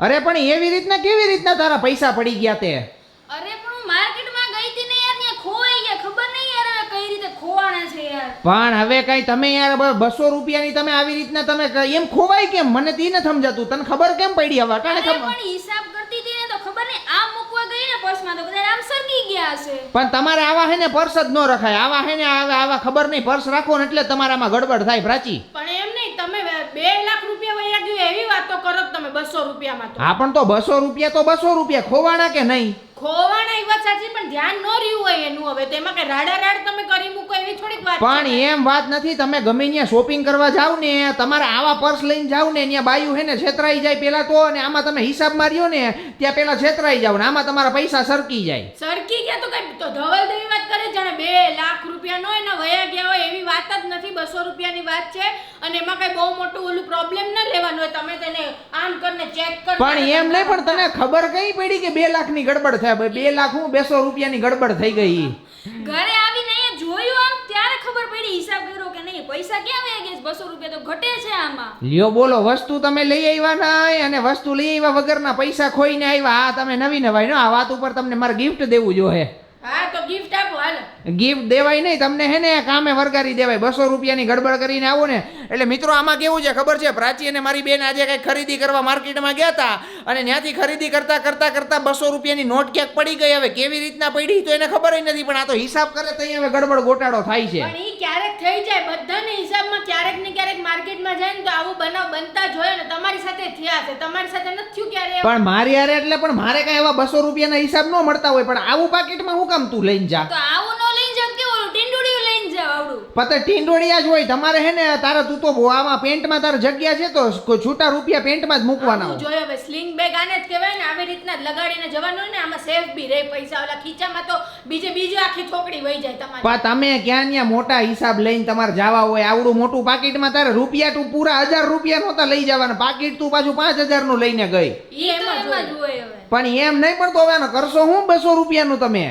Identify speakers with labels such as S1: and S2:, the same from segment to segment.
S1: અરે પણ એવી રીતના કેવી રીતના તારા પૈસા પડી ગયા તે?
S2: અરે પણ હું માર્કેટમાં ગઈ હતી ને યાર, ત્યાં ખોવાઈ ગયા. ખબર નહીં યાર હવે કઈ રીતે ખોવાના છે યાર.
S1: પણ હવે કઈ તમે યાર 200 રૂપિયાની તમે આવી રીતના તમે એમ ખોવાય કેમ? મને તી ન સમજાતું. તને ખબર કેમ પડી હવે? અટાણે
S2: અરે
S1: ખબર.
S2: પણ હિસાબ કરતી હતી ને તો ખબર નહીં આમ મૂકવા ગઈ ને પર્સમાં તો કદાચ આમ સરકી ગયા હશે.
S1: પણ તમારે આવા હે ને પર્સ જ ન રખાય. આવા હે ને આવા ખબર નહીં પર્સ રાખો ને એટલે તમારામાં ગડબડ થાય પ્રાચી.
S3: પણ એમ નહીં, તમે 2 લાખ રૂપિયા વયા ગયો એવી વાતો કરો છો તમે 200 રૂપિયામાં તો.
S1: હા પણ તો 200 રૂપિયા તો 200 રૂપિયા ખોવાણા કે નહીં?
S3: ખોવાના એ વાત સાચી, પણ ધ્યાન ન રહ્યું હોય એનું. હવે તેમાં કઈ રાડ તમે કરી મૂકો એવી થોડીક વાત
S1: પણ
S3: છે.
S1: એમ વાત નથી. તમે ગમે ત્યાં શોપિંગ કરવા જાવ ને, તમારે આવા પર્સ લઈને જાવ ને, ત્યાં બાયું હે ને છેતરાઈ જાય પેલા તો, અને આમાં તમે હિસાબ માર્યો ને ત્યાં પેલા છેતરાઈ જાવ ને આમાં તમારા પૈસા સરકી જાય.
S3: સરકી ગયા તો કઈ તો ધવલ દેવી વાત કરે જાણે 2 લાખ રૂપિયા નો એના વયા ગયા હોય એવી વાત જ નથી. 200 રૂપિયાની વાત છે અને એમાં કઈ બહુ મોટું ઓલું પ્રોબ્લેમ ન લેવાનું હોય. તમે તેને આમ કરીને ચેક કરો.
S1: પણ એમ નહીં, પણ તને ખબર કઈ પડી કે 2 લાખની ગડબડ થાય? 2 લાખ હું 200 રૂપિયાની ગડબડ થઈ ગઈ.
S2: ઘરે આવીને અહીંયા જોયું આમ ત્યારે ખબર પડી. હિસાબ કર્યો કે નહીં પૈસા ક્યાં વયા ગયા? 200 રૂપિયા તો ઘટે છે આમાં.
S1: લ્યો બોલો, વસ્તુ તમે લઈ આવ્યા ના અને વસ્તુ લઈ આવ્યા વગરના પૈસા ખોઈને આવ્યા. આ તમે નવી નવાઈ નો. આ વાત ઉપર તમને મારે ગિફ્ટ દેવું જોઈએ.
S3: હા તો ગિફ્ટ આપો હાલ.
S1: ગિફ્ટ દેવાય નહીં તમને, હે ને કામે વરગારી દેવાય. 200 રૂપિયાની ગડબડ કરીને આવો ને એટલે મિત્રો આમાં કેવું છે ખબર છે? પ્રાચી અને મારી બેન આજે કઈ ખરીદી કરવા માર્કેટમાં ગયા હતા અને ત્યાંથી ખરીદી કરતા 200 રૂપિયાની નોટ ક્યાંક પડી ગઈ. હવે કેવી રીતના પડી તો એને ખબર નથી, પણ આ તો હિસાબ કરે તો હવે ગડબડ ગોટાળો થાય છે.
S3: પણ ઈ ક્યારેક થઈ જાય બધાને હિસાબમાં. ક્યારેક ને ક્યારેક માર્કેટમાં જાય ને તો આવું બનાવ બનતા જ હોય ને. તમારી સાથે થયા છે, તમારી સાથે નથી થયું ક્યારે?
S1: પણ મારી યાર એટલે પણ મારે કઈ એવા 200 રૂપિયાના હિસાબ ન મળતા હોય, પણ આવું પાકીટમાં હું કામ તું લઈને જા?
S2: તો આવું નો લઈને જાવ કે ઓલું ટીંડુડિયું લઈને જાવ આવડું.
S1: પતે ટીંડોળિયા જ હોય તમારે, હે ને તારે તું તો આમાં પેન્ટમાં તારે જગ્યા છે તો છૂટા રૂપિયા પેન્ટમાં જ મૂકવાના
S3: આવું
S1: હોય.
S3: જોયો હવે સ્લિંગ બેગ આને જ કહેવાય ને. આવી રીતના જ લગાડીને જવાનું હોય ને. આમાં સેફ બી રહે પૈસા. ઓલા ખીચામાં તો બીજી આખી ચોકડી વહી જાય તમારી.
S1: પણ તમે ક્યાં ત્યાં મોટા હિસાબ લઈને તમારે જવા હોય, આવડું મોટું પાકીટમાં તારે રૂપિયા તું પૂરા 1000 રૂપિયા નહોતા લઈ જવાના. પાકીટ તું પાછું 5000 નું લઈને ગઈ.
S3: ઈ એમાં
S2: એમાં જ
S3: જ
S2: હોય હવે.
S1: પણ એમ નહીં, પણ તો હવે આનો કરશો હું 200 રૂપિયાનું તમે?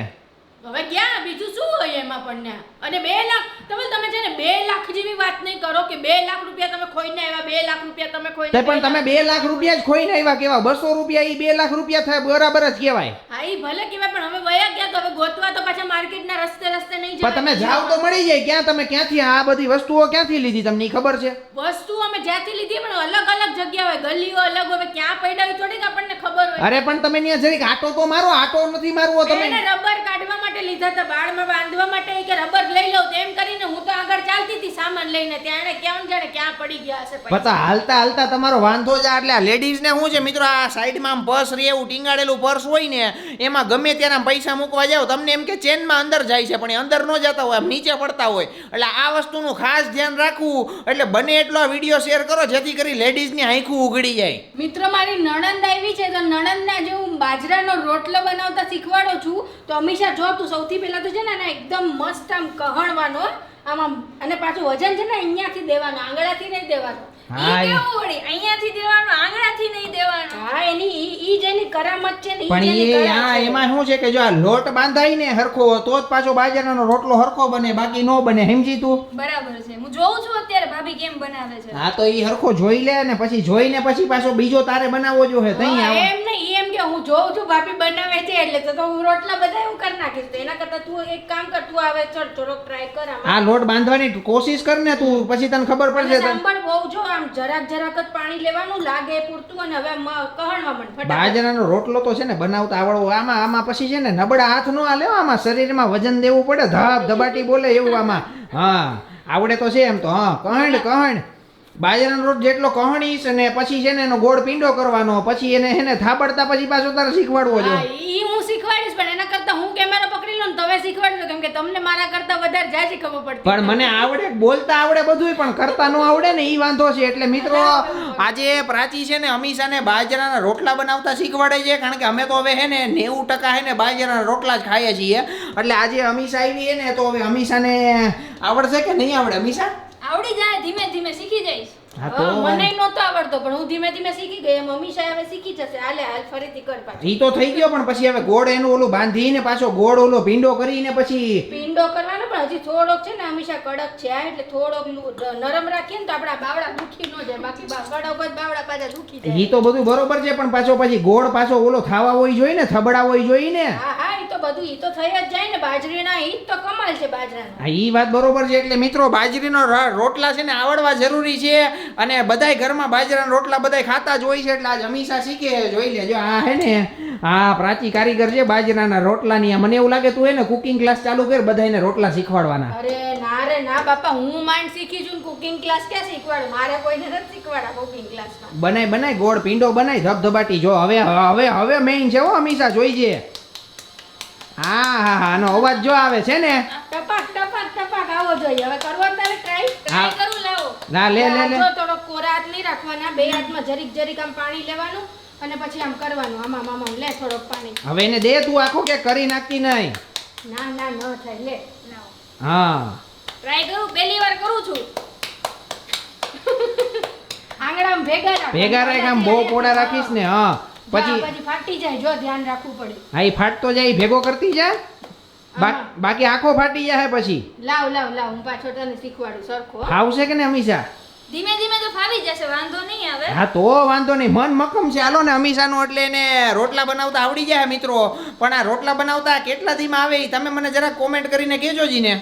S3: હવે ક્યાં બીજું શું હોય એમાં પણ ને? અને 2 લાખ તમે છે ને 2 લાખ જેવી વાત નહીં કરો કે 2 લાખ રૂપિયા તમે ખોઈને આવ્યા. 2 લાખ રૂપિયા તમે ખોઈને
S1: તે પણ તમે 2 લાખ રૂપિયા જ ખોઈને આવ્યા કેવા? 200 રૂપિયા ઈ 2 લાખ રૂપિયા થાય બરાબર જ કહેવાય.
S3: હા ઈ ભલે કહેવાય, પણ હવે વયા ગયા તો હવે ગોતવા તો પાછા માર્કેટના રસ્તે નહીં
S1: પણ તમે જાવ તો મળી જાય. ક્યાં તમે ક્યાંથી આ બધી વસ્તુઓ ક્યાંથી લીધી તમને ઈ ખબર છે?
S3: વસ્તુ અમે જ્યાંથી લીધી પણ અલગ જગ્યા હોય, ગલીઓ અલગ હોય. ક્યાં પડ્યા હોય થોડીક આપણને ખબર હોય.
S1: અરે પણ તમે ત્યાં જરીક આટો તો મારો. આટો નથી મારવો તમે.
S3: એને રબર કાઢવા માટે લીધા હતા, બાળમાં બાંધવા માટે. કે રબર લઈ લઉં તેમ કરીને હું તો આગળ ચાલતી હતી સામાન લઈને. ત્યાં એને કેમ જાણે ક્યાં પડી ગયા હશે પૈસા.
S1: પતા હાલતા તમારો વાંધો જ. એટલે આ લેડીઝ ને શું છે મિત્રો, આ સાઈડમાં આમ પર્સ રે એવું ટીંગાડેલું પર્સ હોય ને એમાં ગમે ત્યારે પૈસા મૂકવા જાવ તમને એમ કે ચેનમાં અંદર જાય છે, પણ એ અંદર ન જતા હોય, આમ નીચે પડતા હોય. એટલે આ વસ્તુનું ખાસ ધ્યાન રાખવું. એટલે બને એટલો આ વિડીયો શેર કરો જેથી કરી લેડીઝની આંખું ઉઘડી જાય.
S3: મિત્રો મારી નણંદ આવી છે તો નણંદના જે હું બાજરાનો રોટલો બનાવતા શીખવાડો છું. તો અમીષા જો તું સૌથી પહેલા તો છે ને એકદમ મસ્ત આમ કહણવાનો આમાં, અને પાછું વજન છે ને અહીંયાથી દેવાનું, આંગળાથી નહીં દેવાનું.
S1: હા,
S2: ઈ કેવું વળી? અહીંયાથી દેવાનું, આંગળાથી નહીં દેવાનું.
S3: હા એની ઈ જ એની કરામત છે ને.
S1: પણ એ આ એમાં શું છે કે જો આ લોટ બાંધાય ને હરખો તો જ પાછો બાજરાનો રોટલો હરખો બને, બાકી નો બને. સમજી તું?
S2: બરાબર છે. હું જોઉં છું અત્યારે ભાભી કેમ બનાવે છે.
S1: હા તો ઈ હરખો જોઈ લે ને પછી જોઈને પછી પાછો બીજો તારે બનાવવો જોઈએ. તઈ આવો
S3: એમ નહીં, એમ કે હું જોઉં છું ભાભી બનાવે છે એટલે તો હું રોટલા બધા હું કરી નાખીશ. તો એના કરતા તું એક કામ કર, તું આવે ચલ થોડોક ટ્રાય કર આમાં.
S1: આ લોટ બાંધવાની કોશિશ કર ને તું, પછી તને ખબર પડશે.
S3: સાંભળ બહુ જો આમ જરાક જ પાણી લેવાનું લાગે પૂરતું, અને હવે કહણવા મન ફટાફટ.
S1: બાજરાનો રોટલો તો છે ને બનાવતા આવડવો. આમાં પછી છે ને નબળા હાથ નો આ લેવા, આમાં શરીરમાં વજન દેવું પડે. ધબાટી બોલે એવું આમાં. હા આવડે તો છે એમ તો. હા કહણ બાજરાનો રોટ જેટલો કહણીશ અને પછી છે ને એનો ગોળ પીંડો કરવાનો, પછી એને છે ને થાબડતા પછી પાછો તારે શીખવાડવો જો.
S3: ઈ હું શીખવાડીશ, પણ એના કરતા હું કેમેરો પકડી લઉં ને તમે શીખવાડજો, કેમ કે તમને મારા કરતા વધારે જાજી ખબર પડતી.
S1: પણ મને આવડે, બોલતા આવડે બધુંય, પણ કરતા ન આવડે ને ઈ વાંધો છે. એટલે મિત્રો આજે પ્રાચી છે ને અમીષાને બાજરાના રોટલા બનાવતા શીખવાડે છે, કારણ કે અમે તો હવે હે ને 90% હે ને બાજરાના રોટલા જ ખાઈએ છીએ. એટલે આજે અમીષા આવી હે ને તો હવે અમીષાને આવડશે કે નહીં આવડે? અમીષા
S2: આવડી જાય, ધીમે ધીમે શીખી જઈશ.
S1: હા તો
S3: મને નહોતો આવડતો પણ હું ધીમે ધીમે શીખી ગઈ. મમ્મી સાહેબ હવે શીખી જશે. હાલે હાલ ફરીથી કર પાછું.
S1: ઈ તો થઈ ગયો પણ પછી હવે ગોળ એનું ઓલું બાંધીને પાછો ગોળ ઓલો ભીંડો કરીને પછી
S3: પીંડો કરવાનો પણ હજી થોડોક છે ને હંમેશા કડક છે આ એટલે થોડોક નરમ રાખીએ ને તો આપણા બાવડા દુખી ન જાય. બાકી કડક જ બાવડા પાછા દુખી જાય.
S1: ઈ તો બધું બરોબર છે પણ પાછો પછી ગોળ પાછો ઓલો થાવા હોય જોઈએ ને, થબડા હોય જોઈએ ને.
S3: હા હા ઈ તો બધું ઈ તો થઈ જ જાય ને. બાજરીના ઈ જ તો કમાલ છે બાજરાના.
S1: હા ઈ વાત બરોબર છે. એટલે મિત્રો બાજરીનો રોટલા છે ને આવડવા જરૂરી છે અને બધાય ઘરમાં બાજરાના રોટલા બધાય ખાતા જ હોય છે. એટલે આજ હંમેશા શીખે. જોઈ લેજો આ હે ને આ પ્રાચી કારીગર છે બાજરાના રોટલાની. મને એવું લાગે તું એને કુકિંગ ક્લાસ ચાલુ કર, બધાયને રોટલા શીખવાડવાના.
S3: અરે ના રે ના બાપા, હું માંડ શીખી છું કુકિંગ ક્લાસ ક્યાં શીખવાડું? મારે કોઈને નથી શીખવાડા કુકિંગ ક્લાસમાં.
S1: બનાય ગોળ પીંડો બનાય ધબધબાટી. જો હવે હવે હવે મેઇન છે હો હંમેશા જોઈજે. હા હા હા આનો અવાજ જો આવે છે ને
S3: ટપાક ટપાક ટપાક આવો જોઈએ. હવે કરવો તારે ટ્રાય?
S2: ટ્રાય કરું, લાવો.
S1: ના લે લે લે
S3: જો થોડો કોરા હાથ નહીં રાખવાના. બે હાથમાં જરીક જરીક આમ પાણી લેવાનું અને પછી આમ કરવાનું. આમાં આમાં લે થોડોક પાણી.
S1: હવે એને દે તું આખો કે કરી નાખતી નહીં.
S3: ના ના ન થાય લે.
S2: લાવો.
S1: હા
S2: ટ્રાય કરું, પહેલી વાર કરું છું.
S3: આંગળામાં ભેગા રાખ.
S1: ભેગા રાખ આમ બહુ પોડા રાખીશ ને. હા
S3: પછી
S1: પછી
S3: ફાટી જાય. જો ધ્યાન રાખવું પડે.
S1: હા ઈ ફાટતો જાય ભેગો કરતી જા. બાકી આખો ફાટી જાય પછી.
S3: લાવ લાવ લાવ હું પાછો તને શીખવાડું સરખો. હો?
S1: ફાવશે કે ને હંમેશા?
S2: ધીમે ધીમે તો ફાવી જશે, વાંધો નહીં આવે.
S1: હા તો વાંધો નહીં, મન મક્કમ છે. હાલો ને હંમેશાનું એટલે એને રોટલા બનાવતા આવડી જાય મિત્રો. પણ આ રોટલા બનાવતા કેટલા ધીમાં આવે ઈ તમે મને જરા કોમેન્ટ કરીને કહેજો જી ને.